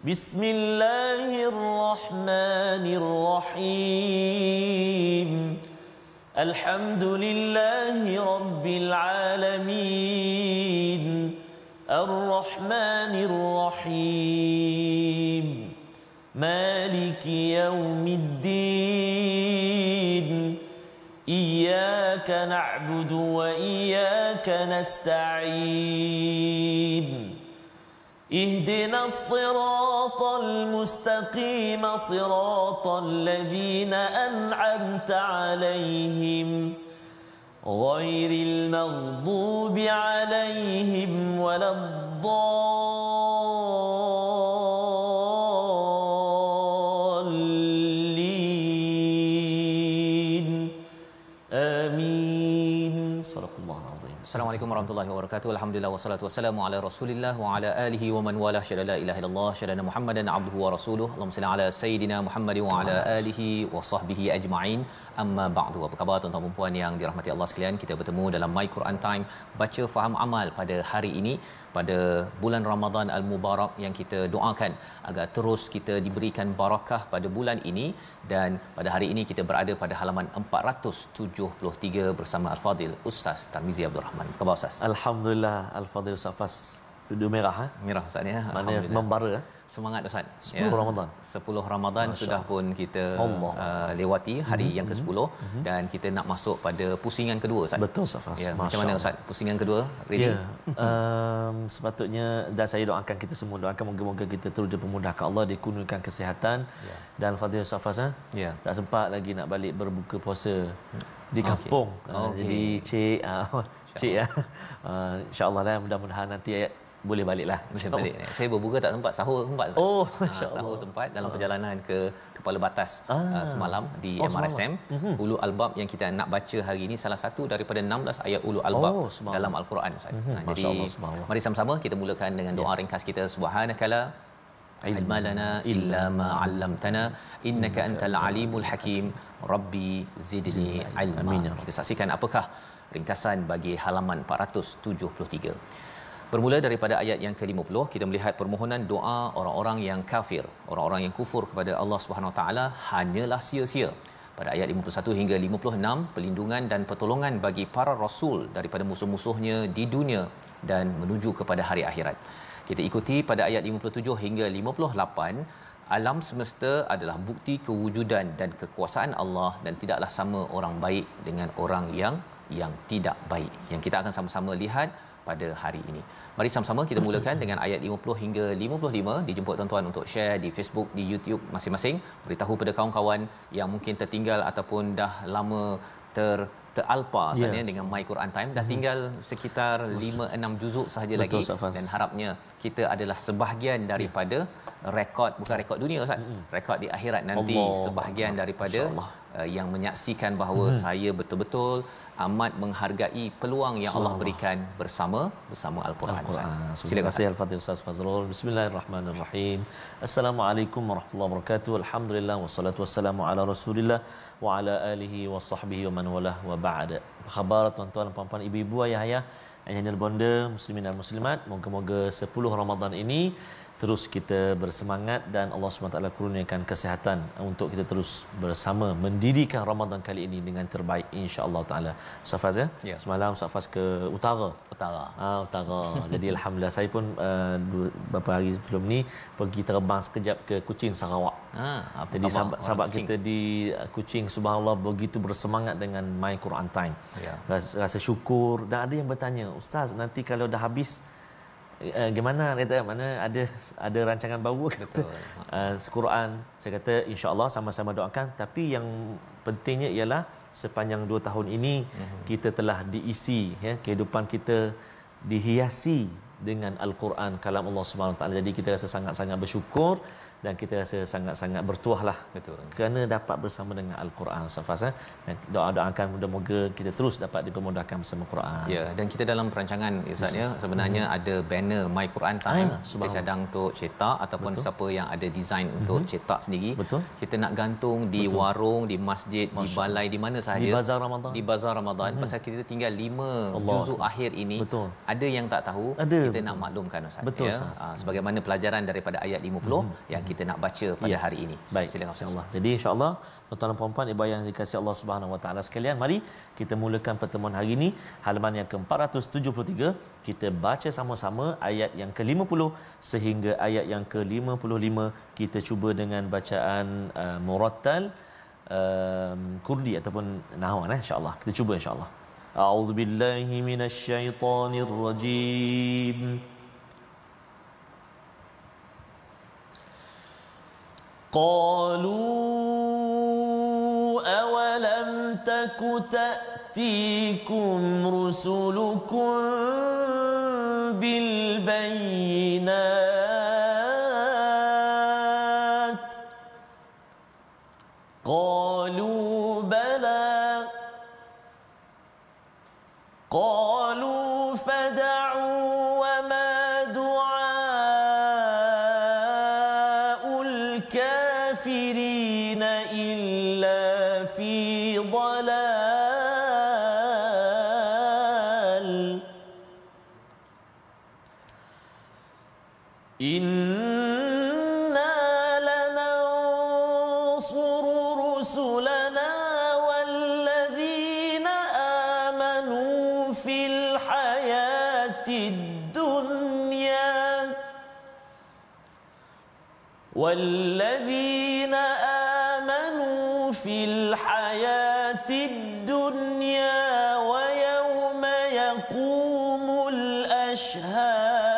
Bismillahirrahmanirrahim. Alhamdulillahi rabbil alamin. Ar-Rahmanir Rahim. Maliki yaumiddin. Iyyaka na'budu wa iyyaka nasta'in. Ihdinas siratal mustaqim, siratal ladzina an'amta 'alaihim ghairil maghdubi 'alaihim waladdallin. Amin. Sadaqallahul azim. Assalamualaikum warahmatullahi wabarakatuh. Alhamdulillah wassalatu wassalamu ala Rasulillah wa ala alihi wa man wala syada la ilaha illallah syada Muhammadan abduhu wa rasuluh. Allahumma salli ala sayidina Muhammad wa ala alihi wa sahbihi ajma'in. Amma ba'du. Apa khabar tuan-tuan dan puan yang dirahmati Allah sekalian? Kita bertemu dalam My Quran Time baca faham amal pada hari ini, pada bulan Ramadan al-Mubarak yang kita doakan agar terus kita diberikan barakah pada bulan ini. Dan pada hari ini kita berada pada halaman 473 bersama Al-Fadil Ustaz Tarmizi Abdul Rahman. Apa khabar Ustaz? Alhamdulillah, Al-Fadil Ustaz Fas. Duduk merah Merah Ustaz ni. Mana membara Semangat Ustaz. 10 Ramadan. 10 Ramadan sudah pun kita lewati hari yang ke-10 dan kita nak masuk pada pusingan kedua Ustaz. Betul Ustaz Fas. Ya, macam mana Ustaz? Pusingan kedua ready? Ya. Sepatutnya dan saya doakan kita semua, doakan moga-moga kita terus dipermudahkan Allah, dikurniakan kesihatan. Ya. Dan Fadil Ustaz Fas ya. Tak sempat lagi nak balik berbuka puasa di kampung. Okay. Jadi cik insya-Allah lah, mudah-mudahan nanti boleh baliklah. Boleh balik. Saya berbuka tak sempat, sahur sempat. Oh, masya-Allah. Sahur sempat dalam perjalanan ke Kepala Batas semalam di MRSM. Ulul Albab yang kita nak baca hari ini salah satu daripada 16 ayat Ulul Albab dalam Al-Quran Ustaz. Jadi mari sama-sama kita mulakan dengan doa ringkas kita. Subhanakala ilma lana illa ma 'allamtana innaka antal alimul hakim. Rabbi zidni ilma. Kita saksikan apakah ringkasan bagi halaman 473. Bermula daripada ayat yang ke-50, kita melihat permohonan doa orang-orang yang kafir, orang-orang yang kufur kepada Allah Subhanahu Wa Taala hanyalah sia-sia. Pada ayat 51 hingga 56, perlindungan dan pertolongan bagi para rasul daripada musuh-musuhnya di dunia dan menuju kepada hari akhirat. Kita ikuti pada ayat 57 hingga 58, alam semesta adalah bukti kewujudan dan kekuasaan Allah dan tidaklah sama orang baik dengan orang yang tidak baik, yang kita akan sama-sama lihat pada hari ini. Mari sama-sama kita mulakan dengan ayat 50 hingga 55. Dijemput tuan-tuan untuk share di Facebook, di YouTube masing-masing. Beritahu pada kawan-kawan yang mungkin tertinggal ataupun dah lama teralpa sebenarnya dengan My Quran Time. Dah tinggal sekitar 5-6 juzuk sahaja lagi. Dan harapnya kita adalah sebahagian daripada rekod, bukan rekod dunia Ustaz, rekod di akhirat nanti. Sebahagian daripada yang menyaksikan bahawa saya betul-betul amat menghargai peluang yang Allah berikan bersama Al-Quran. Terima kasih Al-Fadhil Ustaz Fazrul. Bismillahirrahmanirrahim. Assalamualaikum warahmatullahi wabarakatuh. Alhamdulillah wassalatu wassalamu ala Rasulillah wa ala alihi wa sahbihi wa man walah wa ba'd. Apa khabar tuan-tuan dan puan-puan, ibu-ibu, ayah-ayah, ayah bonda, muslimin dan muslimat. Moga-moga 10 Ramadan ini terus kita bersemangat dan Allah SWT kurniakan kesihatan untuk kita terus bersama mendirikan Ramadan kali ini dengan terbaik insya-Allah taala. Ustaz Faz ya? Semalam Ustaz Faz ke utara. Utara. Jadi alhamdulillah saya pun beberapa hari sebelum ni pergi terbang sekejap ke Kuching Sarawak. Jadi sahabat kita di Kuching subhanallah begitu bersemangat dengan My Quran Time. Rasa syukur dan ada yang bertanya, "Ustaz, nanti kalau dah habis gimana?" Kata mana ada rancangan baru kata Quran. Saya kata insya-Allah sama-sama doakan, tapi yang pentingnya ialah sepanjang 2 tahun ini kita telah diisi kehidupan kita dihiasi dengan Al-Quran kalam Allah Subhanahu Wa Taala. Jadi kita rasa sangat-sangat bersyukur dan kita rasa sangat-sangat bertuahlah. Betul. Kerana dapat bersama dengan Al-Quran Safas. Dan doa-doakan moga-moga kita terus dapat dipermudahkan bersama Quran. Ya, dan kita dalam perancangan Ustaz ya, sebenarnya ada banner My Quran Time. Kita cadang untuk cetak ataupun siapa yang ada design untuk cetak sendiri. Betul. Kita nak gantung di warung, di masjid, di balai, di mana sahaja. Di bazar Ramadan. Di bazar Ramadan. Pasal kita tinggal 5 juzuk akhir ini. Betul. Ada yang tak tahu, ada, kita betul. nak maklumkan Ustaz. Betul, ya. Sebagaimana pelajaran daripada ayat 50 yang kita nak baca pada hari ini. Baik, silakan insya-Allah. Jadi insya-Allah tuan-tuan dan puan-puan ibu yang dikasihi Allah Subhanahu Wa Taala sekalian, mari kita mulakan pertemuan hari ini halaman yang ke-473. Kita baca sama-sama ayat yang ke-50 sehingga ayat yang ke-55. Kita cuba dengan bacaan murattal kurdi ataupun nahwan insya-Allah. Kita cuba insya-Allah. A'udzubillahi minasyaitonirrajim. قالوا أولم تك تأتيكم رسلكم بالبينات قالوا بلى قالوا فدعوا وما دعاء الكافرين إلا في ضلال إنا لننصر رسلنا والذين آمنوا في الحياة الدنيا والذين آمنوا في الحياة الدنيا ويوم يقوم الأشهاد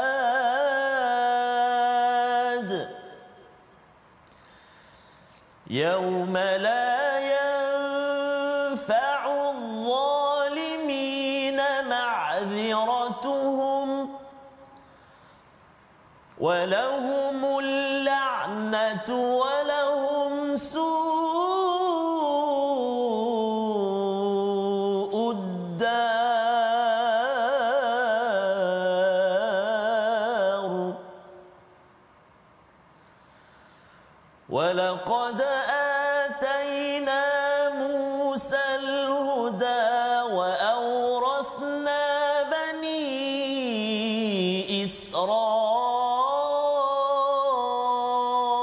يوم لا ينفع الظالمين معذرتهم ولهم اللعنة ولهم سوء الدار ولقد آتينا موسى الهدى وأورثنا بني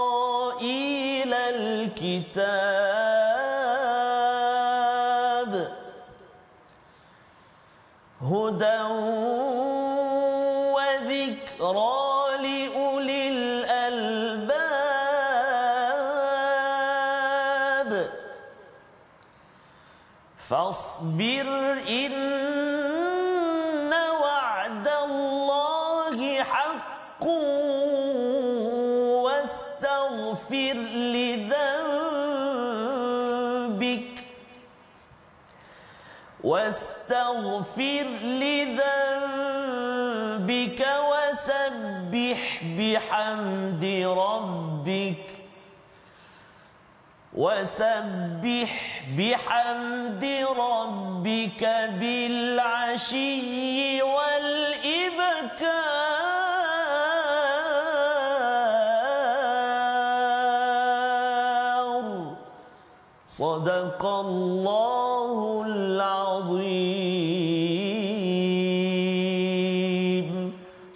إسرائيل الكتاب هدى وذكرى لأولي الألباب فاصبر إن وعد الله حق واستغفر لذنبك وسبح بحمد ربك بالعشي والإبكار صدق الله العظيم.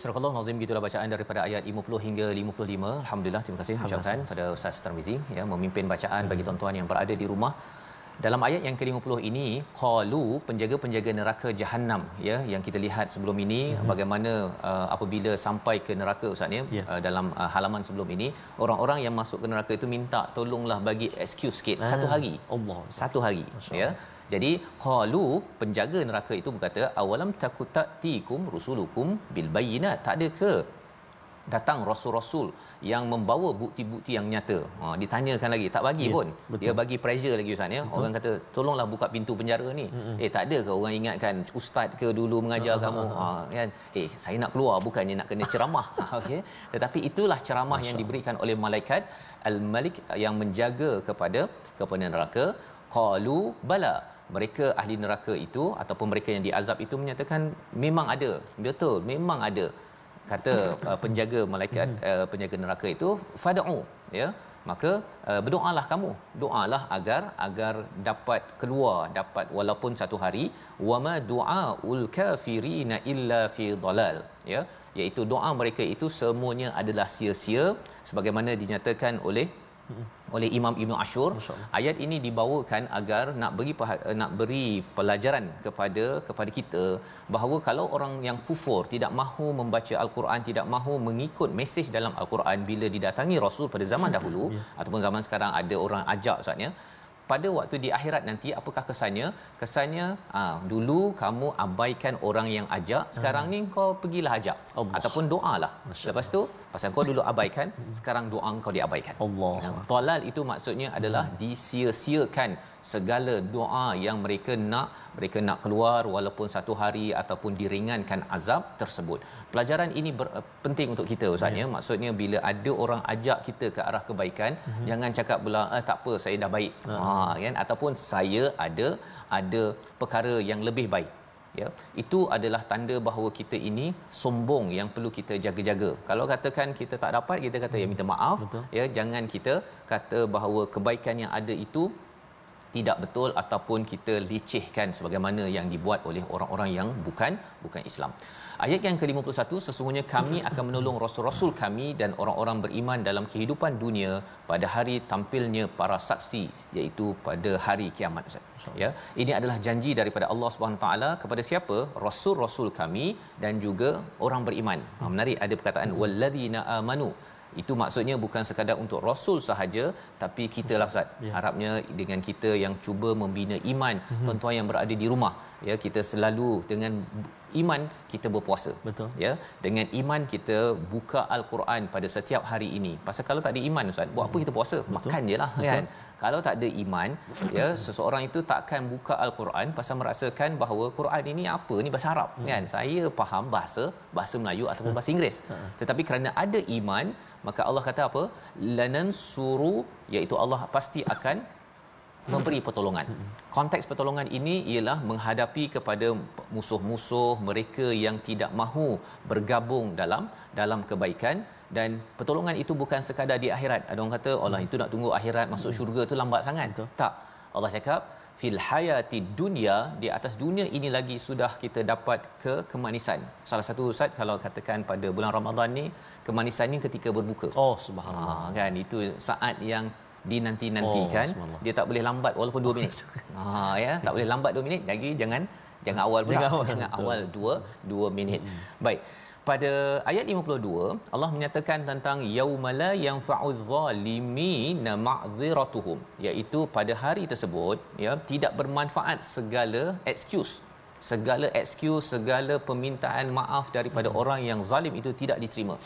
Surah Al-Nazim, gitulah bacaan daripada ayat 50 hingga 55. Alhamdulillah, terima kasih ucapkan pada Ustaz Tarmizi ya, memimpin bacaan bagi tuan-tuan yang berada di rumah. Dalam ayat yang ke-50 ini, qalu, penjaga-penjaga neraka Jahannam ya, yang kita lihat sebelum ini bagaimana apabila sampai ke neraka Ustaz ya, dalam halaman sebelum ini, orang-orang yang masuk ke neraka itu minta tolonglah bagi excuse sikit satu hari. Allah, satu hari ya. Jadi qalu, penjaga neraka itu berkata, awalam takutatikum rusulukum bil bayyinat, tak ada ke datang rasul-rasul yang membawa bukti-bukti yang nyata. Ditanyakan lagi, tak bagi pun. Betul. Dia bagi pressure lagi ustaz ya. Orang kata tolonglah buka pintu penjara ni. Tak ada ke orang ingatkan ustaz ke dulu mengajar kamu kan? Saya nak keluar bukannya nak kena ceramah. Okey. Tetapi itulah ceramah yang diberikan oleh malaikat Al-Malik yang menjaga kepada neraka. Qalu bala, mereka ahli neraka itu ataupun mereka yang diazab itu menyatakan memang ada. Betul, memang ada. Kata penjaga malaikat penjaga neraka itu, fad'u, ya, maka berdoalah kamu, doalah agar dapat keluar, dapat walaupun satu hari. Wama du'aul kafirina illa fi dhalal, ya, iaitu doa mereka itu semuanya adalah sia-sia, sebagaimana dinyatakan oleh Imam Ibn Ashur. Ayat ini dibawakan agar nak beri pelajaran kepada kita bahawa kalau orang yang kufur, tidak mahu membaca Al-Quran, tidak mahu mengikut mesej dalam Al-Quran bila didatangi Rasul pada zaman dahulu ataupun zaman sekarang ada orang ajak ustaznya, pada waktu di akhirat nanti apakah kesannya dulu kamu abaikan orang yang ajak, sekarang ni kau pergilah ajak ataupun doalah. Lepas tu pasal kau dulu abaikan, sekarang doa kau diabaikan. Thalal itu maksudnya adalah disia-siakan segala doa yang mereka nak keluar walaupun satu hari ataupun diringankan azab tersebut. Pelajaran ini penting untuk kita ustaz ya. Maksudnya bila ada orang ajak kita ke arah kebaikan, jangan cakap pula tak apa saya dah baik. Kan, ataupun saya ada perkara yang lebih baik, ya, itu adalah tanda bahawa kita ini sombong yang perlu kita jaga-jaga. Kalau katakan kita tak dapat, kita kata ya minta maaf. Betul. Ya, jangan kita kata bahawa kebaikan yang ada itu tidak betul ataupun kita lecehkan sebagaimana yang dibuat oleh orang-orang yang bukan Islam. Ayat yang ke-51, sesungguhnya kami akan menolong rasul-rasul kami dan orang-orang beriman dalam kehidupan dunia pada hari tampilnya para saksi, iaitu pada hari kiamat Ustaz. Ya, ini adalah janji daripada Allah Subhanahu taala kepada siapa? Rasul-rasul kami dan juga orang beriman. Menarik ada perkataan walladzina amanu. Itu maksudnya bukan sekadar untuk rasul sahaja, tapi kita lah Ustaz. Harapnya dengan kita yang cuba membina iman tuan-tuan yang berada di rumah, ya, kita selalu dengan iman kita berpuasa. Betul. Ya, dengan iman kita buka Al-Quran pada setiap hari ini. Pasal kalau tak ada iman Ustaz, buat apa kita puasa? Betul. Makan jelah kan. Kalau tak ada iman, ya, seseorang itu takkan buka Al-Quran pasal merasakan bahawa Quran ini apa ni bahasa Arab kan. Saya faham bahasa Melayu ataupun bahasa Inggeris. Tetapi kerana ada iman, maka Allah kata apa? Lanansuru, iaitu Allah pasti akan memberi pertolongan. Konteks pertolongan ini ialah menghadapi kepada musuh-musuh mereka yang tidak mahu bergabung dalam kebaikan, dan pertolongan itu bukan sekadar di akhirat. Ada orang kata Allah itu nak tunggu akhirat masuk syurga tu lambat sangat. Betul. Tak. Allah cakap fil hayati dunya, di atas dunia ini lagi sudah kita dapat kemanisan. Salah satu ustaz kalau katakan pada bulan Ramadan ni, kemanisan ni ketika berbuka. Oh subhanallah. Kan itu saat yang dinanti-nantikan. Dia tak boleh lambat walaupun 2 minit. Ya, tak boleh lambat 2 minit. Lagi jangan awal pula. Jangan awal 2 minit. Baik. Pada ayat 52 Allah menyatakan tentang yaumala yanfa'uz zalimina ma'dziratuhum, iaitu pada hari tersebut, ya, tidak bermanfaat segala excuse, segala permintaan maaf daripada orang yang zalim itu tidak diterima.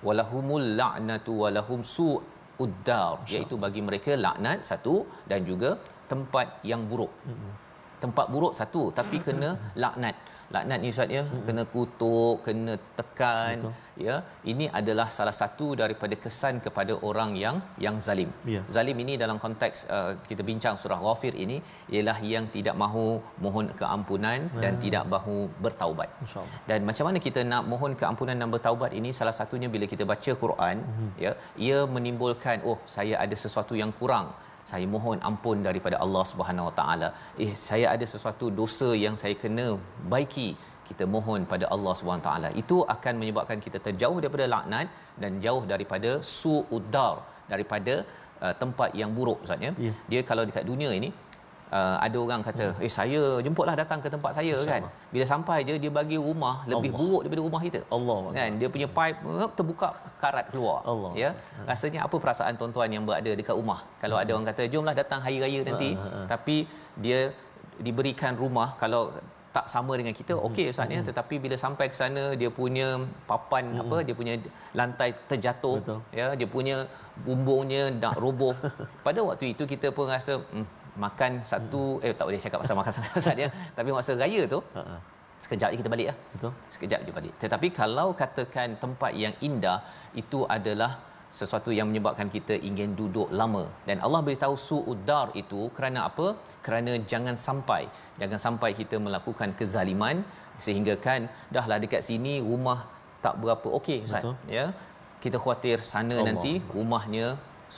Walahumul la'natu walahum su'uddar, iaitu bagi mereka laknat satu dan juga tempat yang buruk. Tempat buruk satu, tapi kena laknat. Laknat ni Ustaz ya, kena kutuk, kena tekan. Betul. Ya, ini adalah salah satu daripada kesan kepada orang yang zalim. Ya. Zalim ini dalam konteks kita bincang surah Ghafir ini ialah yang tidak mahu mohon keampunan dan tidak mahu bertaubat. Dan macam mana kita nak mohon keampunan dan bertaubat ini, salah satunya bila kita baca Quran, ya, ia menimbulkan saya ada sesuatu yang kurang. Saya mohon ampun daripada Allah Subhanahu Wa Taala. Saya ada sesuatu dosa yang saya kena baiki. Kita mohon pada Allah Subhanahu Wa Taala. Itu akan menyebabkan kita terjauh daripada laknat dan jauh daripada su'uddar, daripada tempat yang buruk Ustaz ya. Dia kalau dekat dunia ini ada orang kata saya jemputlah datang ke tempat saya kan. Bila sampai je dia bagi rumah lebih buruk daripada rumah kita. Kan dia punya pipe terbuka, karat keluar. Ya. Rasanya apa perasaan tuan-tuan yang berada dekat rumah kalau ada orang kata jomlah datang hari raya nanti, tapi dia diberikan rumah, kalau tak sama dengan kita, okey Ustaz ya, tetapi bila sampai ke sana dia punya papan dia punya lantai terjatuh. Betul. Ya, dia punya bumbungnya nak roboh. Pada waktu itu kita pun rasa makan satu tak boleh cakap pasal makan sangat Ustaz ya, tapi masa raya tu sekejap je kita balik lah. Betul. Sekejap je balik. Tetapi kalau katakan tempat yang indah itu adalah sesuatu yang menyebabkan kita ingin duduk lama, dan Allah beritahu su'uddar itu kerana apa? Kerana jangan sampai kita melakukan kezaliman sehingga kan dahlah dekat sini rumah tak berapa okey Ustaz. Betul. Ya, kita khuatir sana Allah. nanti rumahnya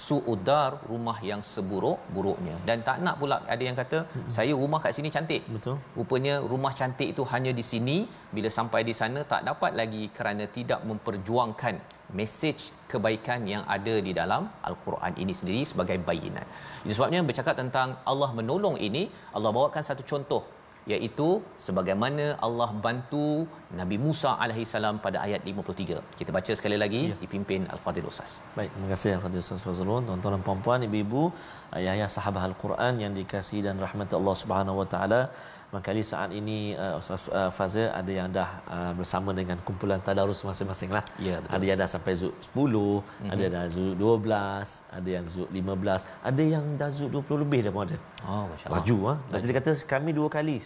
su'uddar, rumah yang seburuk-buruknya. Dan tak nak pula ada yang kata saya rumah kat sini cantik. Betul. Rupanya rumah cantik itu hanya di sini, bila sampai di sana tak dapat lagi kerana tidak memperjuangkan mesej kebaikan yang ada di dalam Al-Quran ini sendiri sebagai bayinat. Itu sebabnya bercakap tentang Allah menolong ini, Allah bawakan satu contoh, iaitu sebagaimana Allah bantu Nabi Musa alaihi salam pada ayat 53. Kita baca sekali lagi dipimpin Al-Fadhil Ustaz. Baik, terima kasih Al-Fadhil Ustaz Fazrul. Tuan-tuan dan puan-puan, ibu-ibu, ayah-ayah sahabat Al-Quran yang dikasihi dan rahmati Allah Subhanahu Wa Taala. Kali saat ini Ustaz Fazil ada yang dah bersama dengan kumpulan tadarus masing-masing lah. Ya, betul. Ada yang dah sampai zuk 10, ada dah zuk 12, ada yang zuk 15, ada yang dah zuk 20 lebih dah pun ada. Oh, masya-Allah. Laju Jadi dia kata kami 2 kali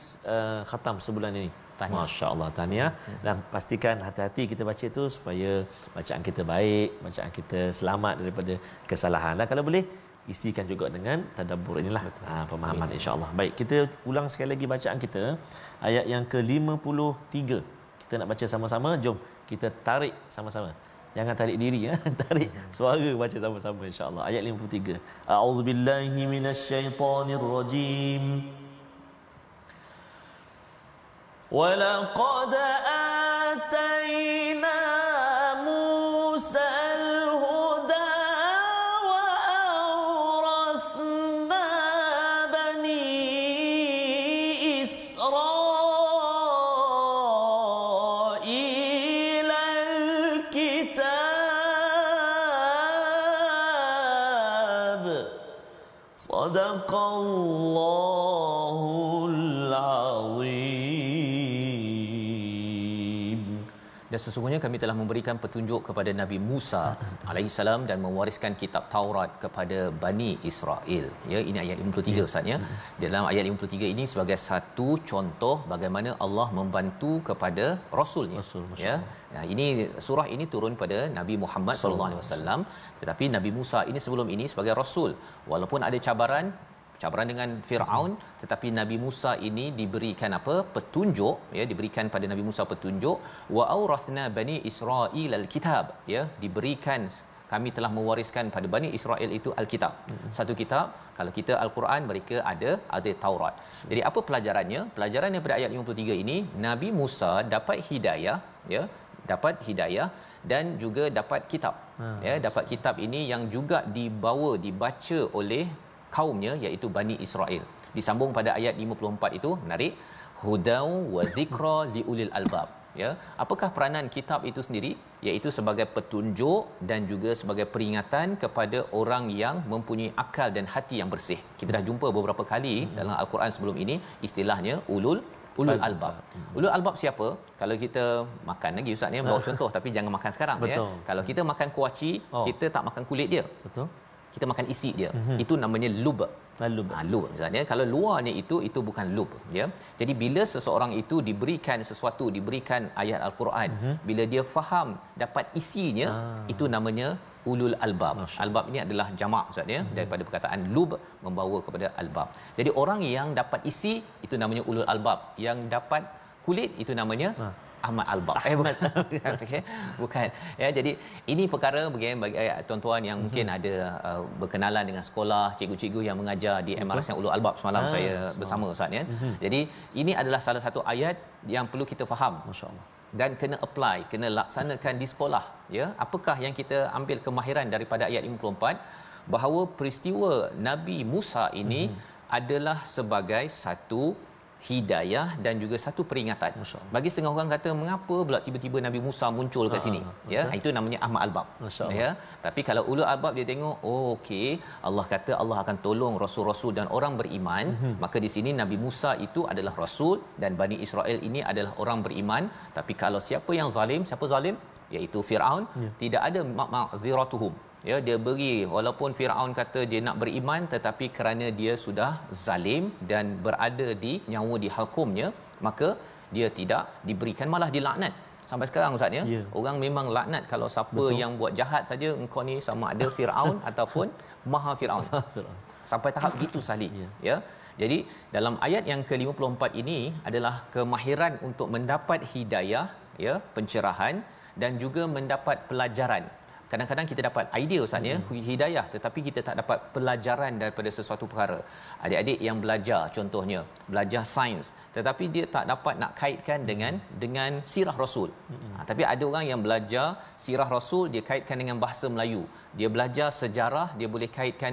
khatam sebulan ini. Tahniah. Masya-Allah, tahniah. Dan pastikan hati-hati kita baca itu supaya bacaan kita baik, bacaan kita selamat daripada kesalahan. Dan kalau boleh isikan juga dengan tadabbur inilah pemahaman insya-Allah. Baik, kita ulang sekali lagi bacaan kita ayat yang ke-53. Kita nak baca sama-sama. Jom kita tarik sama-sama. Jangan tarik diri tarik suara baca sama-sama insya-Allah. Ayat 53. A'udzubillahi minasyaitonirrajim. وَلَقَدْ آتَيْنَا مُوسَى الْهُدَى وَأَوْرَثْنَا بَنِي إِسْرَائِيلَ الْكِتَابَ صَدَقَ اللَّهُ الْعَظِيمُ. Dan sesungguhnya kami telah memberikan petunjuk kepada Nabi Musa alaihissalam dan mewariskan kitab Taurat kepada Bani Israel. Ya, ini ayat 53 Ustaz ya. Dalam ayat 53 ini sebagai satu contoh bagaimana Allah membantu kepada rasulnya. Ya. Nah, ini surah ini turun pada Nabi Muhammad sallallahu alaihi wasallam, tetapi Nabi Musa ini sebelum ini sebagai rasul. Walaupun ada cabaran dengan Firaun, tetapi Nabi Musa ini diberikan apa? Petunjuk, ya, diberikan pada Nabi Musa petunjuk. Wa aurathna bani Israil alkitab, ya, diberikan, kami telah mewariskan pada Bani Israel itu alkitab. Satu kitab. Kalau kita Al-Quran, mereka ada Taurat. Jadi apa pelajarannya? Pelajaran daripada ayat 53 ini, Nabi Musa dapat hidayah, ya, dapat hidayah dan juga dapat kitab. Ya, dapat kitab ini yang juga dibaca oleh kaumnya, iaitu Bani Israel. Disambung pada ayat 54 itu menarik, hudaw wa dzikra liulil albab. Ya, apakah peranan kitab itu sendiri? Iaitu sebagai petunjuk dan juga sebagai peringatan kepada orang yang mempunyai akal dan hati yang bersih. Kita dah jumpa beberapa kali dalam Al-Quran sebelum ini istilahnya ulul albab. Ulul albab siapa? Kalau kita makan lagi Ustaz ni bawa contoh, tapi jangan makan sekarang. Ya. Kalau kita makan kuaci, kita tak makan kulit dia. Betul. Kita makan isi dia. Itu namanya lub. Lub misalnya, kalau luarnya itu bukan lub, ya. Jadi bila seseorang itu diberikan sesuatu, diberikan ayat Al-Quran, bila dia faham dapat isinya, itu namanya ulul albab. Albab ini adalah jamak Ustaz ya, daripada perkataan lub membawa kepada albab. Jadi orang yang dapat isi itu namanya ulul albab, yang dapat kulit itu namanya Ahmad Albab. Bukan. Ya, jadi ini perkara bagi tuan-tuan yang mungkin ada berkenalan dengan sekolah, cikgu-cikgu yang mengajar di MRS yang Ulul Albab semalam saya bersama Ustaz ya. Jadi ini adalah salah satu ayat yang perlu kita faham. Masya-Allah. Dan kena apply, kena laksanakan di sekolah, ya. Apakah yang kita ambil kemahiran daripada ayat 54, bahawa peristiwa Nabi Musa ini adalah sebagai satu hidayah dan juga satu peringatan. Bagi setengah orang kata mengapa pula tiba-tiba Nabi Musa muncul kat sini, ya, itu namanya Ahmad Albab, ya. Tapi kalau ulul albab dia tengok, oh okey, Allah kata Allah akan tolong rasul-rasul dan orang beriman, maka di sini Nabi Musa itu adalah rasul dan Bani Israel ini adalah orang beriman. Tapi kalau siapa yang zalim, siapa zalim, iaitu Firaun, tidak ada ma'dziratuhum, ya, dia beri, walaupun Firaun kata dia nak beriman, tetapi kerana dia sudah zalim dan berada di nyawa di halkumnya, maka dia tidak diberikan, malah dilaknat. Sampai sekarang Ustaz, ya, orang memang laknat kalau siapa yang buat jahat saja, engkau ni sama ada Firaun ataupun Maha Firaun. Sampai tahap gitu salih, ya. Jadi dalam ayat yang ke-54 ini adalah kemahiran untuk mendapat hidayah, ya, pencerahan dan juga mendapat pelajaran. Kadang-kadang kita dapat idea Ustaz, ya, hidayah, tetapi kita tak dapat pelajaran daripada sesuatu perkara. Adik-adik yang belajar, contohnya belajar sains, tetapi dia tak dapat nak kaitkan dengan sirah Rasul. Tapi ada orang yang belajar sirah Rasul, dia kaitkan dengan bahasa Melayu. Dia belajar sejarah, dia boleh kaitkan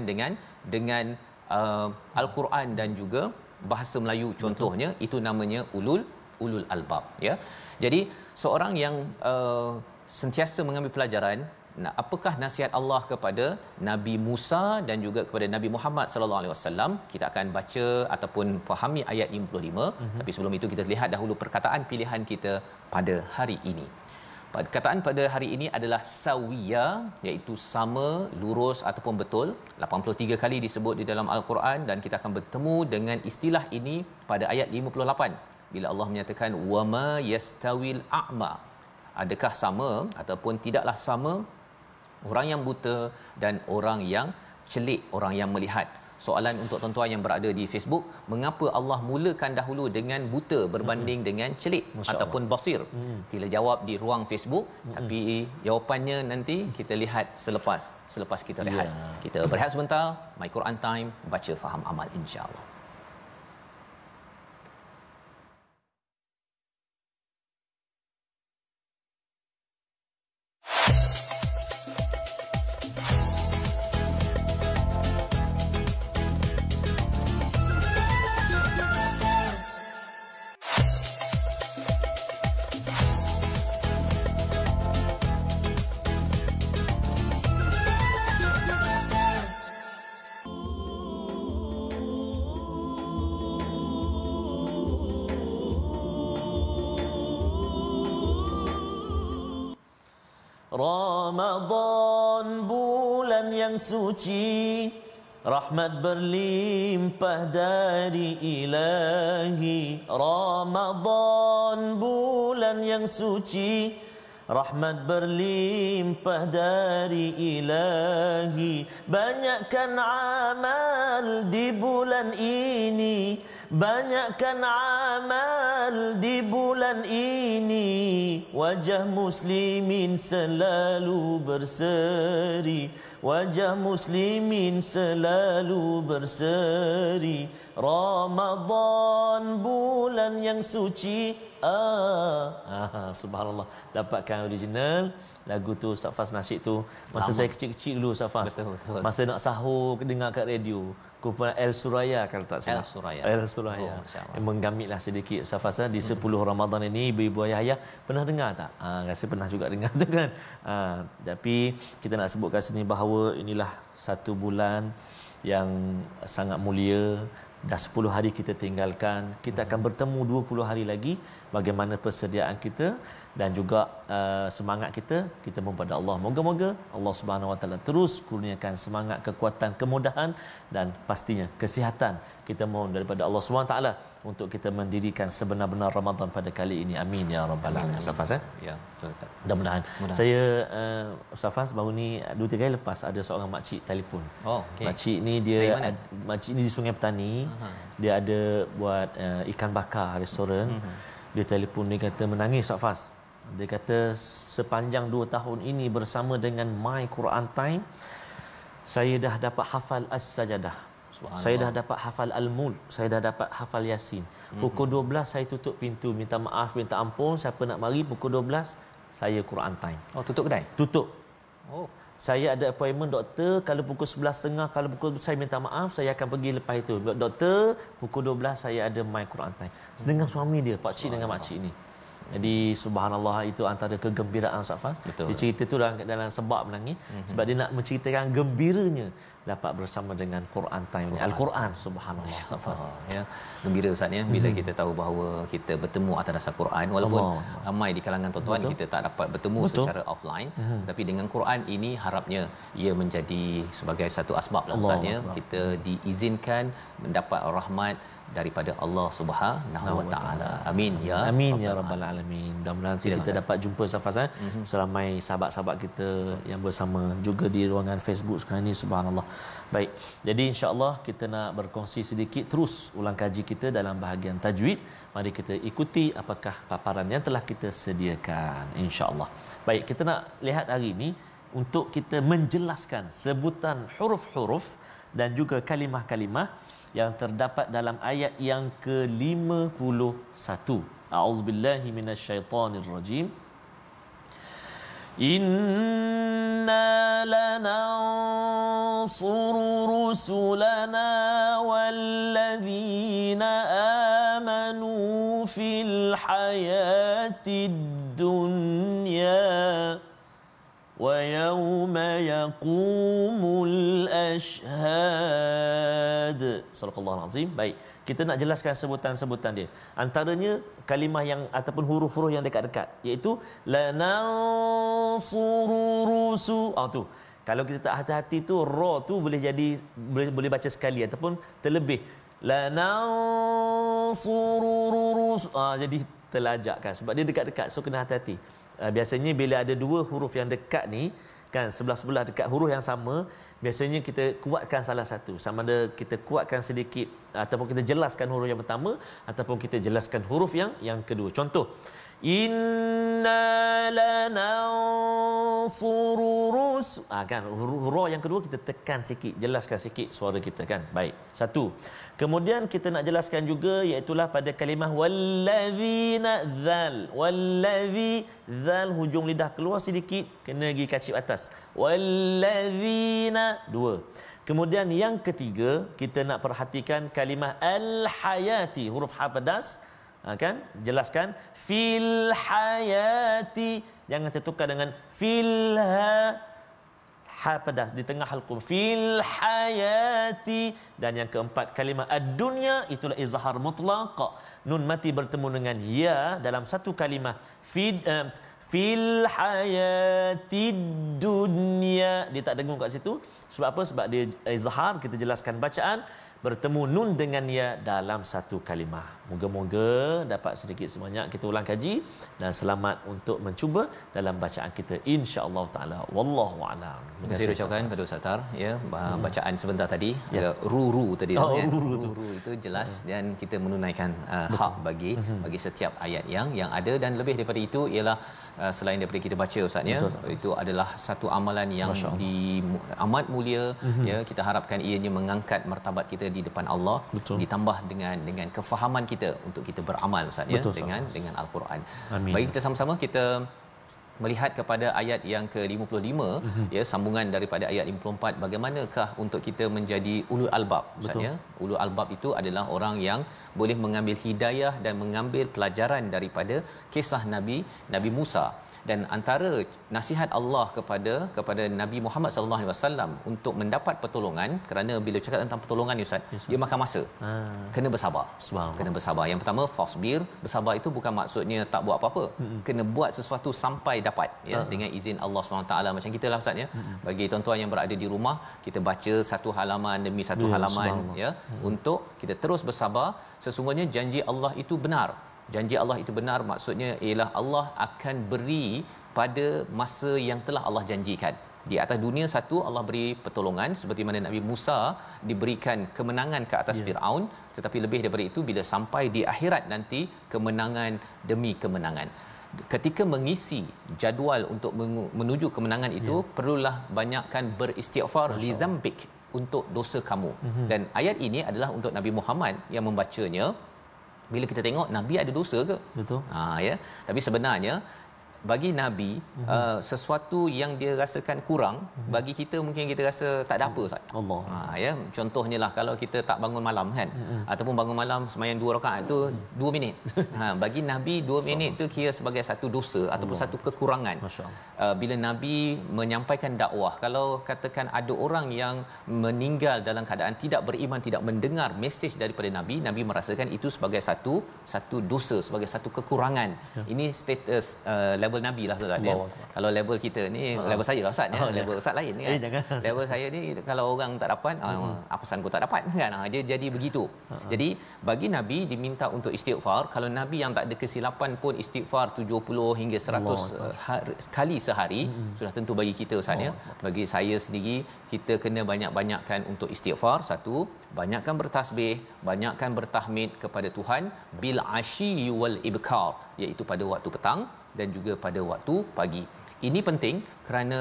dengan Al-Quran dan juga bahasa Melayu, contohnya. Itu namanya ulul albab, ya. Jadi seorang yang sentiasa mengambil pelajaran. Apakah nasihat Allah kepada Nabi Musa dan juga kepada Nabi Muhammad sallallahu alaihi wasallam? Kita akan baca ataupun fahami ayat 55. Tapi sebelum itu kita lihat dahulu perkataan pilihan kita pada hari ini. Perkataan pada hari ini adalah sawiya, iaitu sama, lurus ataupun betul. 83 kali disebut di dalam Al-Quran, dan kita akan bertemu dengan istilah ini pada ayat 58 bila Allah menyatakan wama yastawil a'ma. Adakah sama ataupun tidaklah sama orang yang buta dan orang yang celik, orang yang melihat. Soalan untuk tuan-tuan yang berada di Facebook, mengapa Allah mulakan dahulu dengan buta berbanding dengan celik ataupun basir? Sila jawab di ruang Facebook, tapi jawapannya nanti kita lihat selepas kita rehat. Kita berehat sebentar. My Quran Time, baca faham amal, insya-Allah. Ramadan, bulan yang suci, rahmat berlimpah dari Ilahi. Ramadan, bulan yang suci, rahmat berlimpah dari Ilahi. Banyakkan amal di bulan ini, banyakkan amal di bulan ini. Wajah muslimin selalu berseri, wajah muslimin selalu berseri. Ramadan, bulan yang suci. Subhanallah, dapatkan original lagu tu Ustaz Fas nasyid tu masa saya kecil-kecil dulu Ustaz Fas. Betul. Masa nak sahur dengar kat radio. Kumpulan El Suraya kalau tak salah. El Suraya. Menggamiklah sedikit Ustaz Fas di 10 Ramadan ini. Ibu-ibu ayah pernah dengar tak? Rasa pernah juga dengar tu kan. Tapi kita nak sebutkan sini bahawa inilah satu bulan yang sangat mulia. Dah 10 hari kita tinggalkan, kita akan bertemu 20 hari lagi. Bagaimana persediaan kita dan juga semangat kita mohon pada Allah. Moga-moga Allah Subhanahu Wa Taala terus kurniakan semangat, kekuatan, kemudahan dan pastinya kesihatan. Kita mohon daripada Allah Subhanahu Wa Taala untuk kita mendirikan sebenar-benar Ramadan pada kali ini. Amin ya rabbal alamin. Ustaz Fas, ya, betul. Mudah-mudahan. Saya Ustaz Fas baru ni 2-3 hari lepas ada seorang makcik telefon. Makcik ni dia makcik ni di Sungai Petani. Dia ada buat ikan bakar restoran. Dia telefon, dia kata menangis Ustaz Fas. Dia kata sepanjang 2 tahun ini bersama dengan My Quran Time, saya dah dapat hafal As-Sajadah. Saya dah dapat hafal Al-Mulk, saya dah dapat hafal Yasin. Pukul 12 saya tutup pintu, minta maaf, minta ampun, siapa nak mari pukul 12 saya Quran Time. Tutup kedai? Tutup. saya ada appointment doktor kalau pukul 11.30, kalau pukul saya minta maaf saya akan pergi lepas itu. Doktor pukul 12 saya ada my Quran time. Dengan suami dia, pak cik dengan mak cik ni. Jadi subhanallah, itu antara kegembiraan Ustaz Faz. Dia cerita tu dalam sebab menangis sebab dia nak menceritakan gembiranya dapat bersama dengan Quran time ni. Al-Quran, subhanallah Ustaz Faz. Ya, gembira Ustaz ya bila kita tahu bahawa kita bertemu atas dasar Quran, walaupun ramai di kalangan tuan-tuan kita tak dapat bertemu secara offline, tapi dengan Quran ini harapnya ia menjadi sebagai satu asbab lah Ustaz ya, kita diizinkan mendapat rahmat daripada Allah Subhanahu Wa Taala. Amin ya. Amin ya rabbal alamin. Mudah-mudahan kita dapat jumpa Safaz seramai sahabat-sahabat kita yang bersama juga di ruangan Facebook sekarang ni, subhanallah. Baik. Jadi insya-Allah kita nak berkongsi sedikit terus ulang kaji kita dalam bahagian tajwid. Mari kita ikuti apakah paparan yang telah kita sediakan, insya-Allah. Baik, kita nak lihat hari ini untuk kita menjelaskan sebutan huruf-huruf dan juga kalimah-kalimah yang terdapat dalam ayat yang ke-51. A'udzubillahi minasyaitonirrajim. Inna lanansuru rusulana walladzina amanu fil hayatid dunya wa yawma yaqumul ashhad. Sadaqallahul azim. Baik, kita nak jelaskan sebutan-sebutan dia. Antaranya kalimah yang ataupun huruf-huruf yang dekat-dekat, iaitu lanansuru rusu. Tu. Kalau kita tak hati-hati tu ra tu boleh jadi boleh baca sekali ataupun terlebih. Lanansuru rusu. Jadi terlajak kan sebab dia dekat-dekat, so kena hati-hati. Biasanya bila ada dua huruf yang dekat ni kan, sebelah-sebelah dekat huruf yang sama, biasanya kita kuatkan salah satu, sama ada kita kuatkan sedikit ataupun kita jelaskan huruf yang pertama ataupun kita jelaskan huruf yang kedua. Contoh, inna lanansuru rus, kan huruf yang kedua kita tekan sikit, jelaskan sikit suara kita kan. Baik, satu. Kemudian kita nak jelaskan juga iaitu pada kalimah wallazina zal. Wallazi, zal hujung lidah keluar sedikit, kena pergi kacip atas. Wallazina, dua. Kemudian yang ketiga, kita nak perhatikan kalimah al-hayati, huruf ha pedas, kan? Jelaskan fil hayati, jangan tertukar dengan filha, ha pedas di tengah halqum, fil hayati. Dan yang keempat kalimah ad-dunya, itulah izhar mutlaq, nun mati bertemu dengan ya dalam satu kalimah, fil hayatid dunya. Dia tak dengung kat situ. Sebab apa? Sebab dia izhar, kita jelaskan bacaan, bertemu nun dengan ya dalam satu kalimah. Moga-moga dapat sedikit sebanyak kita ulang kaji dan selamat untuk mencuba dalam bacaan kita, insya-Allah taala. Wallahu a'lam. Terima kasih ucapkan kepada Ustaz Tar ya, bacaan sebentar tadi ya, ru tadi kan. Ru itu jelas dan kita menunaikan hak bagi setiap ayat yang ada, dan lebih daripada itu ialah selain daripada kita baca Ustaz ya, itu adalah satu amalan yang amat mulia ya, kita harapkan ianya mengangkat martabat kita di depan Allah. Ditambah dengan kefahaman kita untuk kita beramal Ustaz ya, dengan Al-Quran. Baik, kita sama-sama kita melihat kepada ayat yang ke-55 ya, sambungan daripada ayat 54. Bagaimanakah untuk kita menjadi ulul albab Ustaz ya? Ulul albab itu adalah orang yang boleh mengambil hidayah dan mengambil pelajaran daripada kisah Nabi Musa. Dan antara nasihat Allah kepada Nabi Muhammad sallallahu alaihi wasallam untuk mendapat pertolongan, kerana bila cakap tentang pertolongan ni Ustaz, dia makan masa. Kena bersabar. Kena bersabar. Yang pertama fasbir, bersabar itu bukan maksudnya tak buat apa-apa. Kena buat sesuatu sampai dapat ya, dengan izin Allah SWT. Macam kita lah Ustaz ya. Bagi tuan-tuan yang berada di rumah, kita baca satu halaman demi satu halaman ya, untuk kita terus bersabar. Sesungguhnya janji Allah itu benar. Janji Allah itu benar maksudnya ialah Allah akan beri pada masa yang telah Allah janjikan. Di atas dunia satu, Allah beri pertolongan seperti mana Nabi Musa diberikan kemenangan ke atas Firaun, tetapi lebih daripada itu bila sampai di akhirat nanti, kemenangan demi kemenangan. Ketika mengisi jadual untuk menuju kemenangan itu, perlulah banyakkan beristighfar li dzambik, untuk dosa kamu. Dan ayat ini adalah untuk Nabi Muhammad yang membacanya. Bila kita tengok Nabi ada dosa ke? Betul. Ya. Tapi sebenarnya bagi nabi sesuatu yang dia rasakan kurang, bagi kita mungkin kita rasa tak ada apa Ustaz. Allah. Ya, contohnya lah kalau kita tak bangun malam kan, ataupun bangun malam sembahyang 2 rakaat tu 2 minit. Bagi nabi 2 minit tu kira sebagai satu dosa ataupun satu kekurangan. Bila nabi menyampaikan dakwah, kalau katakan ada orang yang meninggal dalam keadaan tidak beriman, tidak mendengar mesej daripada nabi, nabi merasakan itu sebagai satu dosa, sebagai satu kekurangan. Ini status level nabi lah Ustaz ya. Kalau level kita ni level saya lah Ustaz ya. Level Ustaz lain kan. Level saya ni kalau orang tak dapat apa sangkut tak dapat kan. Dia jadi begitu. Jadi bagi nabi diminta untuk istighfar. Kalau nabi yang tak ada kesilapan pun istighfar 70 hingga 100 kali sehari sudah tentu bagi kita Ustaz ya. Bagi saya sendiri, kita kena banyak-banyakkan untuk istighfar. Satu, banyakkan bertasbih, banyakkan bertahmid kepada Tuhan bil asyi wal ibkar, iaitu pada waktu petang dan juga pada waktu pagi. Ini penting kerana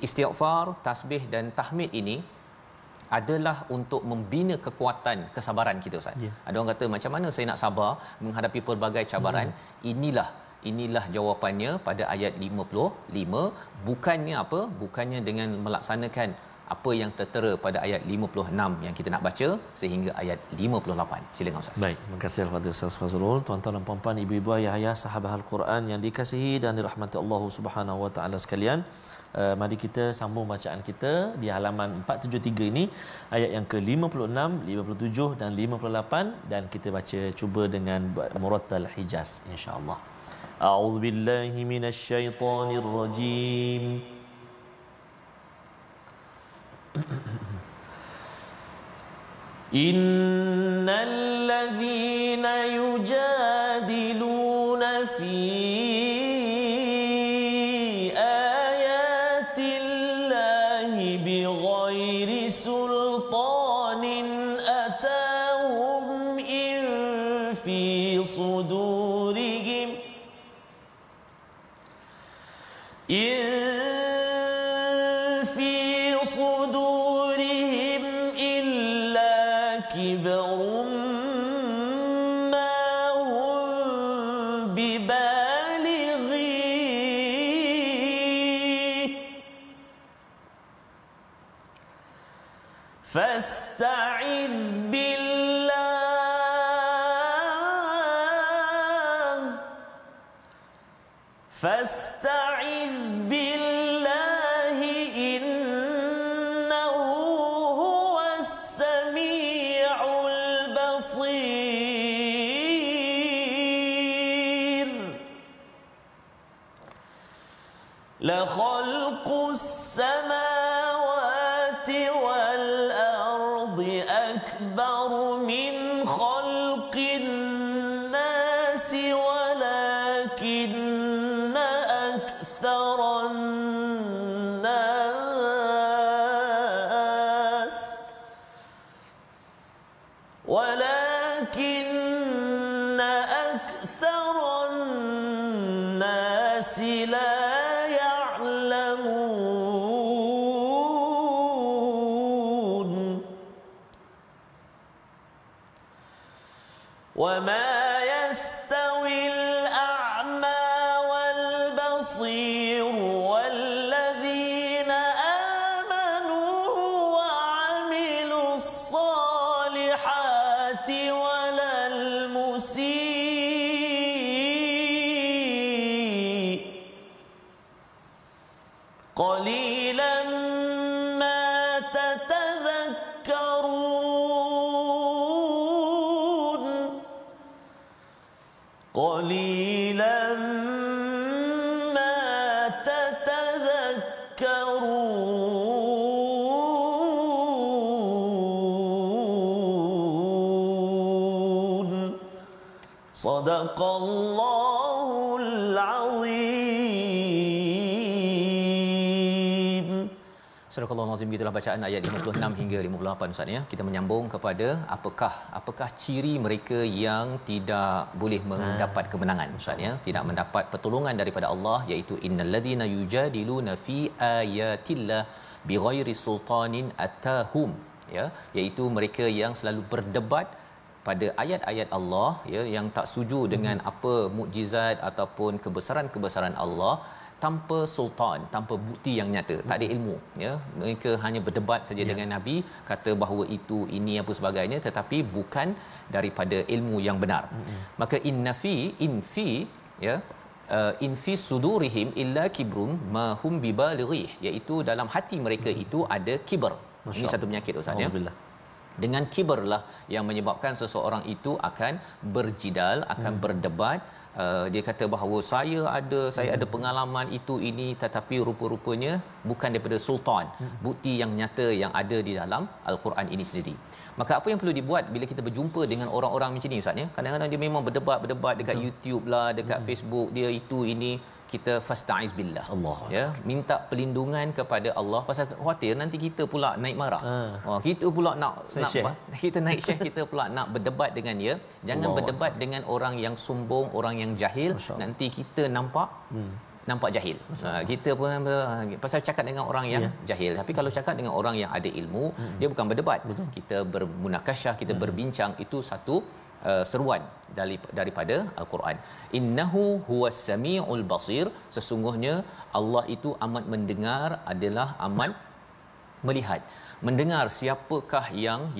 istighfar, tasbih dan tahmid ini adalah untuk membina kekuatan kesabaran kita Ustaz. Ada orang kata macam mana saya nak sabar menghadapi pelbagai cabaran? Inilah jawapannya pada ayat 55. Bukannya apa? Bukannya dengan melaksanakan apa yang tertera pada ayat 56 yang kita nak baca sehingga ayat 58. Silakan Ustaz. Baik, terima kasih Al-Fadhil Ustaz Fazrul. Tuan-tuan dan puan-puan, ibu-ibu, ayah-ayah, sahabat Al-Quran yang dikasihi dan dirahmati Allah Subhanahu wa taala sekalian. Mari kita sambung bacaan kita di halaman 473 ini, ayat yang ke-56, 57 dan 58, dan kita baca cuba dengan murattal Hijaz insya-Allah. A'udzubillahi minasyaitonirrajim. Innal ladzina yujadiluna fi ayatillahi bighairi sultanin atahum in fi sudurihim كبر ما هم ببالغيه فاستعذ بالله إنه هو السميع البصير لخلق السماوات والأرض أكبر من خلق الناس ولكن أكثر الناس لا يعلمون وما يستوي الأعمى والبصير والذين آمنوا وعملوا الصالحات ولا المسيء قليلا ما تتذكرون قليلا ما تتذكرون صدق الله العظيم. Surah Al-Azim, gitulah bacaan ayat 56 hingga 58 Ustaz ya. Kita menyambung kepada apakah ciri mereka yang tidak boleh mendapat kemenangan Ustaz ya, tidak mendapat pertolongan daripada Allah, iaitu innalladzina yujadiluna fi ayatillah bighairi sultanin atahum ya, iaitu mereka yang selalu berdebat pada ayat-ayat Allah ya yang tak setuju dengan apa mukjizat ataupun kebesaran-kebesaran Allah tanpa sultan, tanpa bukti yang nyata, tak ada ilmu ya. Mereka hanya berdebat saja dengan nabi, kata bahawa itu ini apa sebagainya, tetapi bukan daripada ilmu yang benar. Maka infi ya infi sudurihim illa kibrun ma hum bibalighi, iaitu dalam hati mereka itu ada kibar. Ini satu penyakit Ustaz ya. Dengan kibarlah yang menyebabkan seseorang itu akan berjidal, akan berdebat. Dia kata bahawa saya ada pengalaman itu ini, tetapi rupa-rupanya bukan daripada sultan, bukti yang nyata yang ada di dalam Al-Quran ini sendiri. Maka apa yang perlu dibuat bila kita berjumpa dengan orang-orang macam ni Ustaz ya? Kadang-kadang dia memang berdebat dekat YouTube lah, dekat Facebook dia itu ini, kita fasta'iz billah Allah, ya, minta perlindungan kepada Allah, pasal khawatir nanti kita pula naik marah. Kita pula nak kita naik syekh, kita pula nak berdebat dengan dia. Jangan Allah berdebat dengan orang yang sombong, orang yang jahil. Nanti kita nampak jahil. Kita pun pasal cakap dengan orang yang jahil. Tapi kalau cakap dengan orang yang ada ilmu, dia bukan berdebat. Kita bermunakasyah, kita berbincang, itu satu seruan daripada Al-Quran. Innahu huwas samiul basir, sesungguhnya Allah itu amat mendengar, adalah amat melihat. Mendengar siapakah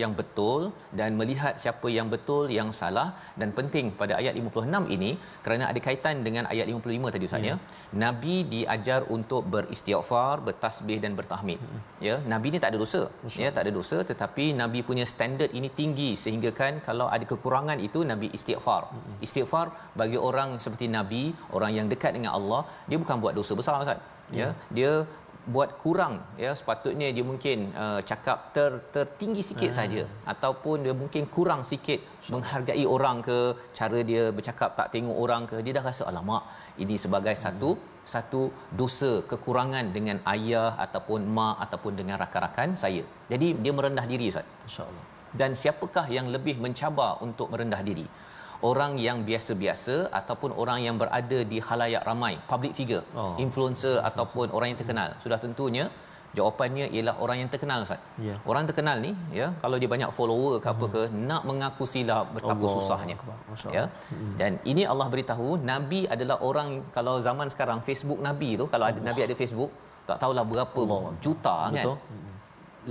yang betul dan melihat siapa yang betul, yang salah. Dan penting pada ayat 56 ini kerana ada kaitan dengan ayat 55 tadi Ustaz ya. Nabi diajar untuk beristighfar, bertasbih dan bertahmid. Ya, Nabi ni tak ada dosa. Ya, tak ada dosa, tetapi Nabi punya standard ini tinggi sehingga kan kalau ada kekurangan itu Nabi istighfar. Istighfar bagi orang seperti Nabi, orang yang dekat dengan Allah, dia bukan buat dosa besar Ustaz. Ya, dia buat kurang ya, sepatutnya dia mungkin cakap tertinggi sikit saja, ataupun dia mungkin kurang sikit menghargai orang ke, cara dia bercakap tak tengok orang ke, dia dah rasa alamak ini sebagai satu dosa, kekurangan dengan ayah ataupun mak ataupun dengan rakan-rakan saya. Jadi dia merendah diri Ustaz. Insya-Allah. Dan siapakah yang lebih mencabar untuk merendah diri? Orang yang biasa-biasa ataupun orang yang berada di khalayak ramai, public figure, influencer ataupun orang yang terkenal? Sudah tentunya jawapannya ialah orang yang terkenal Ustaz. Orang terkenal ni ya, kalau dia banyak follower ke apa ke, nak mengaku silap betapa susahnya. Ya. Dan ini Allah beritahu Nabi adalah orang, kalau zaman sekarang Facebook Nabi tu, kalau ada Nabi ada Facebook, tak tahulah berapa juta kan.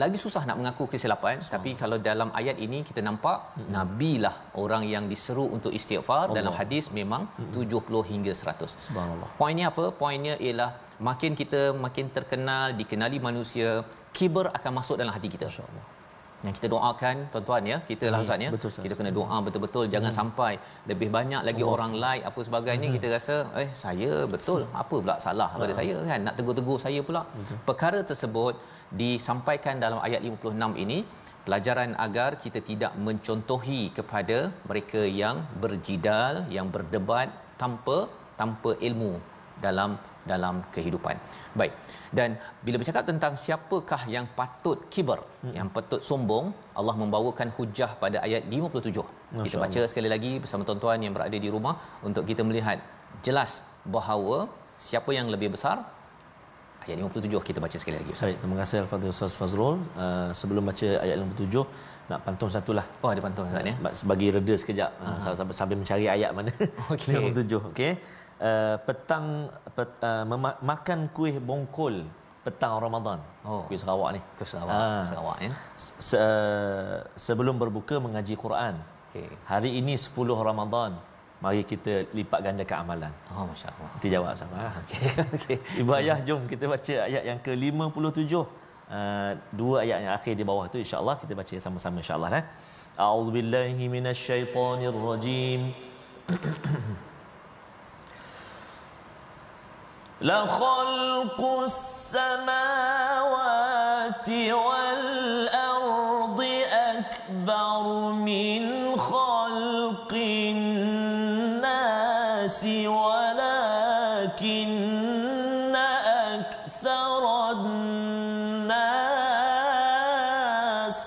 Lagi susah nak mengaku kesilapan. Tapi kalau dalam ayat ini kita nampak Nabi lah orang yang diseru untuk istighfar. Dalam hadis memang 70 hingga 100. Subhanallah. Poinnya apa? Poinnya ialah makin kita makin terkenal, dikenali manusia, kibar akan masuk dalam hati kita. Insya-Allah. Yang kita doakan tuan-tuan ya, kita lah Ustaz ya, kita kena doa betul-betul jangan sampai lebih banyak lagi orang like apa sebagainya, kita rasa saya betul, apa pula salah pada saya kan, nak tegur-tegur saya pula. Perkara tersebut disampaikan dalam ayat 56 ini, pelajaran agar kita tidak mencontohi kepada mereka yang berjidal, yang berdebat tanpa ilmu dalam kehidupan. Baik. Dan bila bercakap tentang siapakah yang patut kibar, yang patut sombong, Allah membawakan hujah pada ayat 57. Kita baca sekali lagi bersama tuan-tuan yang berada di rumah untuk kita melihat jelas bahawa siapa yang lebih besar. Ayat 57 kita baca sekali lagi. Baik, terima kasih Al-Fadhil Ustaz Fazrul. Sebelum baca ayat 57, nak pantun satulah. Oh, ada pantun Ustaz ya. Bagi reda sekejap sambil mencari ayat mana. Okey. 57. Okey. Makan kuih bongkol petang Ramadan. Kuih Sarawak ni. Kuih Sarawak ya. Sebelum berbuka mengaji Quran. Okey. Hari ini 10 Ramadan. Mari kita lipat gandakan amalan. Masya-Allah. Kita jawab sama. Okey. Ibu ayah, jom kita baca ayat yang ke-57. Dua ayat yang akhir di bawah tu insya-Allah kita baca sama-sama insya-Allah A'udzubillahi minasyaitonirrajim. La khalqus samawati wal ardi akbar min khalqin nasi walakinna aktharan nas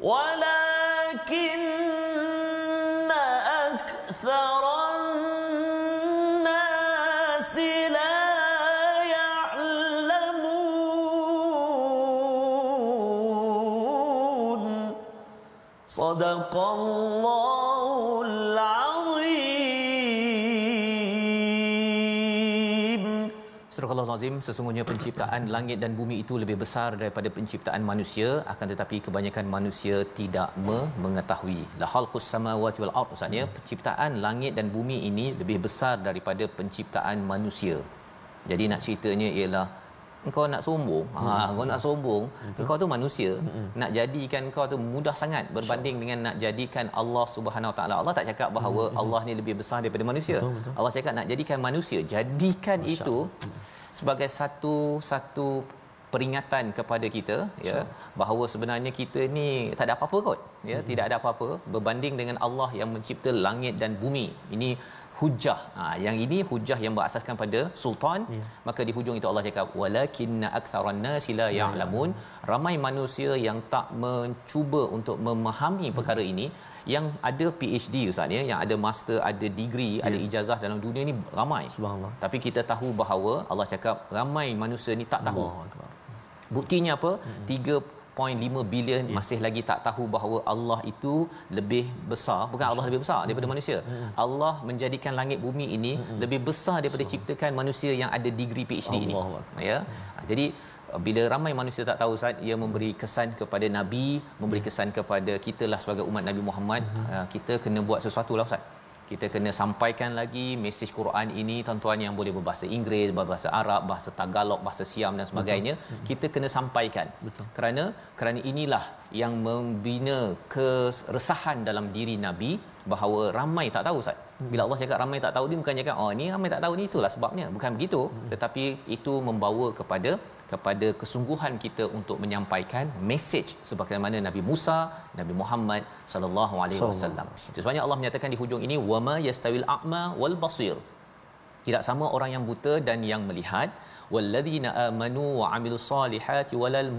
walakinna aktharan Sadaqallahul azim. Surah Al-Azim, sesungguhnya penciptaan langit dan bumi itu lebih besar daripada penciptaan manusia, akan tetapi kebanyakan manusia tidak mengetahui. La khalqus samawati wal ard, maksudnya penciptaan langit dan bumi ini lebih besar daripada penciptaan manusia. Jadi nak ceritanya ialah engkau nak sombong, engkau nak sombong, engkau tu manusia, nak jadikan engkau tu mudah sangat berbanding dengan nak jadikan Allah Subhanahu Wa Taala. Allah tak cakap bahawa Allah ni lebih besar daripada manusia. Betul. Allah cakap nak jadikan manusia, jadikan itu sebagai satu peringatan kepada kita, ya, bahawa sebenarnya kita ni tak ada apa-apa kot, ya, tidak ada apa-apa berbanding dengan Allah yang mencipta langit dan bumi. Ini hujah. Yang ini hujah yang berasaskan pada sultan. Maka di hujung itu Allah cakap walakinna aktsaran nasi la ya'lamun. Ramai manusia yang tak mencuba untuk memahami perkara ini. Yang ada PhD ustaz ya, yang ada master, ada degree, ada ijazah dalam dunia ni ramai. Subhanallah. Tapi kita tahu bahawa Allah cakap ramai manusia ni tak tahu. Buktinya apa? 3.5 bilion masih lagi tak tahu bahawa Allah itu lebih besar. Bukan Allah lebih besar daripada manusia. Allah menjadikan langit bumi ini lebih besar daripada ciptakan manusia yang ada degree PhD ini. Ya. Jadi bila ramai manusia tak tahu Ustaz, ia memberi kesan kepada Nabi, memberi kesan kepada kita lah sebagai umat Nabi Muhammad. Kita kena buat sesuatu lah Ustaz. Kita kena sampaikan lagi mesej Quran ini, tuan-tuan yang boleh berbahasa Inggeris, berbahasa Arab, bahasa Tagalog, bahasa Siam dan sebagainya. Kita kena sampaikan. Kerana inilah yang membina keresahan dalam diri Nabi, bahawa ramai tak tahu Ustaz. Bila Allah cakap ramai tak tahu, dia bukan cakap ni ramai tak tahu ni itulah sebabnya, bukan begitu. Tetapi itu membawa kepada kesungguhan kita untuk menyampaikan mesej sebagaimana Nabi Musa, Nabi Muhammad sallallahu alaihi wasallam. Sebabnya Allah menyatakan di hujung ini wama yastawil a'ma wal basir. Tidak sama orang yang buta dan yang melihat. Walladzina amanu wa amilus solihati walal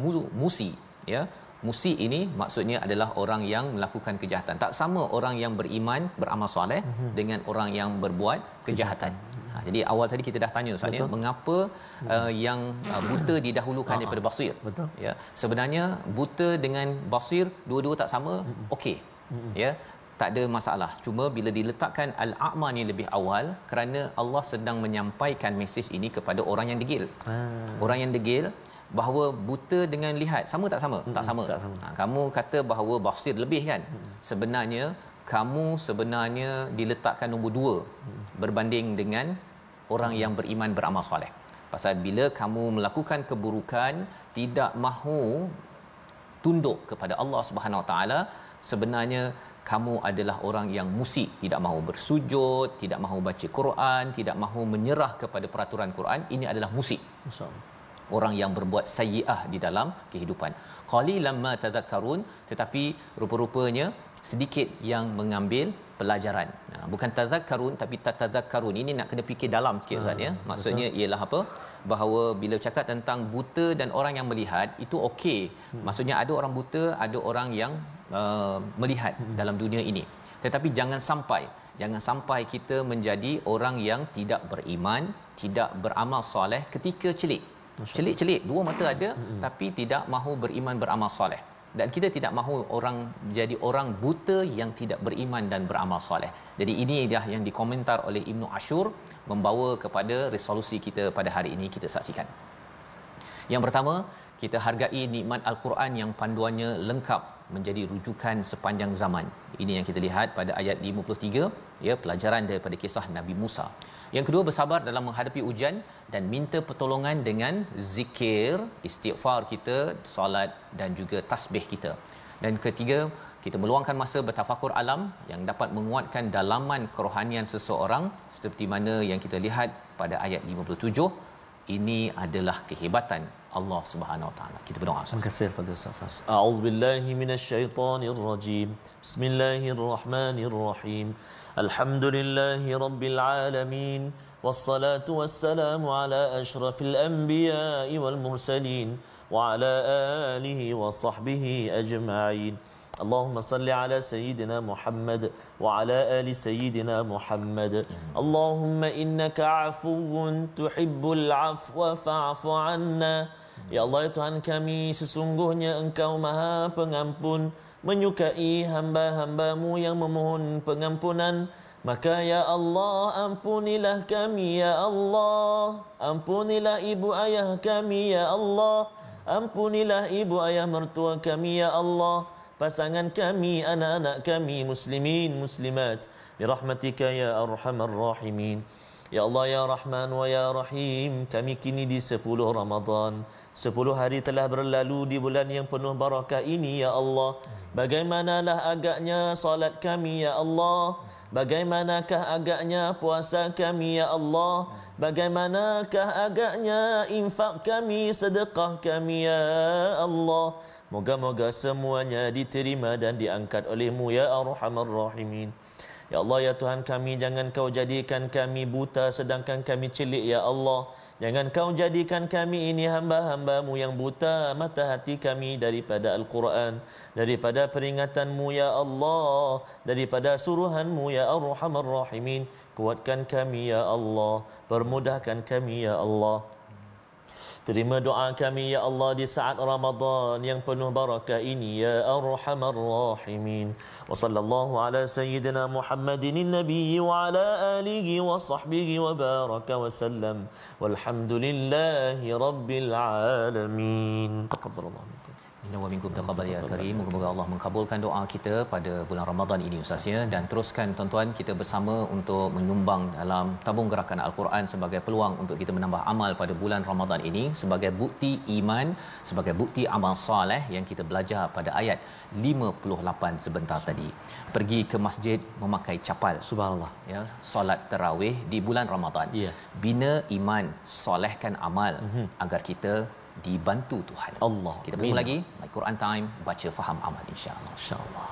musi, ya. Musi ini maksudnya adalah orang yang melakukan kejahatan. Tak sama orang yang beriman, beramal soleh dengan orang yang berbuat kejahatan. Jadi awal tadi kita dah tanya Ustaz ya, mengapa yang buta didahulukan daripada basir? Betul. Ya, sebenarnya buta dengan basir dua-dua tak sama, okey. Ya, tak ada masalah. Cuma bila diletakkan al-a'ma ni lebih awal, kerana Allah sedang menyampaikan mesej ini kepada orang yang degil. Orang yang degil, bahawa buta dengan lihat sama tak sama? Tak sama. Kamu kata bahawa basir lebih kan? Sebenarnya kamu diletakkan nombor 2 berbanding dengan orang yang beriman, beramal soleh. Pasal bila kamu melakukan keburukan, tidak mahu tunduk kepada Allah Subhanahu Wa Taala, sebenarnya kamu adalah orang yang musik, tidak mahu bersujud, tidak mahu baca Quran, tidak mahu menyerah kepada peraturan Quran. Ini adalah musik. Orang yang berbuat sayyi'ah di dalam kehidupan. Qalilan ma tadhakkarun, tetapi rupa-rupanya sedikit yang mengambil pelajaran. Bukan tadhakkarun tapi tatadhakkarun. Ini nak kena fikir dalam sikit Ustaz ya. Maksudnya ialah apa? Bahawa bila cakap tentang buta dan orang yang melihat, itu okey. Maksudnya ada orang buta, ada orang yang melihat dalam dunia ini. Tetapi jangan sampai kita menjadi orang yang tidak beriman, tidak beramal soleh ketika celik. Celik-celik, dua mata ada tapi tidak mahu beriman, beramal soleh. Dan kita tidak mahu orang jadi orang buta yang tidak beriman dan beramal soleh. Jadi ini dah yang dikomentar oleh Ibnu Ashur, membawa kepada resolusi kita pada hari ini. Kita saksikan. Yang pertama, kita hargai nikmat Al-Quran yang panduannya lengkap, menjadi rujukan sepanjang zaman. Ini yang kita lihat pada ayat 53, ya, pelajaran daripada kisah Nabi Musa. Yang kedua, bersabar dalam menghadapi ujian dan minta pertolongan dengan zikir, istighfar kita, solat dan juga tasbih kita. Dan ketiga, kita meluangkan masa bertafakur alam yang dapat menguatkan dalaman kerohanian seseorang, seperti mana yang kita lihat pada ayat 57. Ini adalah kehebatan Allah Subhanahu Wa Taala. Kita berdoa. Terima kasih kepada Ustaz. A'udzubillahi minasyaitonirrajim. Bismillahirrahmanirrahim. Alhamdulillahi rabbil alamin. Wassalatu wassalamu ala asyrafil anbiya'i wal mursalin wa ala alihi wa sahbihi ajma'in. Allahumma salli ala sayyidina Muhammad wa ala ali sayyidina Muhammad. Allahumma innaka afuwun tuhibbul afwa fa'fu anna. Ya Allah, ya Tuhan kami, sesungguhnya Engkau Maha Pengampun menyukai hamba-hambamu yang memohon pengampunan. Maka ya Allah, ampunilah kami ya Allah. Ampunilah ibu ayah kami ya Allah. Ampunilah ibu ayah mertua kami ya Allah. Pasangan kami, anak-anak kami, muslimin, muslimat, birahmatika ya arhamar rahimin. Ya Allah ya Rahman wa ya Rahim, kami kini di 10 Ramadan. 10 hari telah berlalu di bulan yang penuh barakah ini ya Allah. Bagaimanalah agaknya salat kami ya Allah? Bagaimanakah agaknya puasa kami ya Allah? Bagaimanakah agaknya infak kami, sedekah kami ya Allah? Moga-moga semuanya diterima dan diangkat oleh-Mu ya Arhamar Rahimin. Ya Allah ya Tuhan kami, jangan Kau jadikan kami buta sedangkan kami celik ya Allah. Jangan Kau jadikan kami ini hamba-hamba-Mu yang buta mata hati kami daripada Al-Quran, daripada peringatan-Mu ya Allah, daripada suruhan-Mu ya Arhamar Rahimin. Kuatkan kami ya Allah, permudahkan kami ya Allah. Terima doa kami ya Allah di saat Ramadan yang penuh barakah ini ya Arhamar Rahimin. Wa sallallahu ala sayyidina Muhammadin nabiyyi wa ala alihi wa sahbihi wa baraka wa sallam. Walhamdulillahi rabbil alamin. Taqabbalallahu minkum. Inna wa minkum taqabbal ya karim. Moga-moga Allah mengabulkan doa kita pada bulan Ramadan ini Ustaz ya, dan teruskan tuan-tuan kita bersama untuk menyumbang dalam tabung gerakan Al-Quran sebagai peluang untuk kita menambah amal pada bulan Ramadan ini sebagai bukti iman, sebagai bukti amal soleh yang kita belajar pada ayat 58 sebentar tadi. Pergi ke masjid memakai capal, Subhanallah, ya, solat tarawih di bulan Ramadan. Ya. Bina iman, solehkan amal agar kita dibantu Tuhan. Allah. Kita bertemu lagi My Quran Time, baca faham amal insya-Allah. Insya-Allah.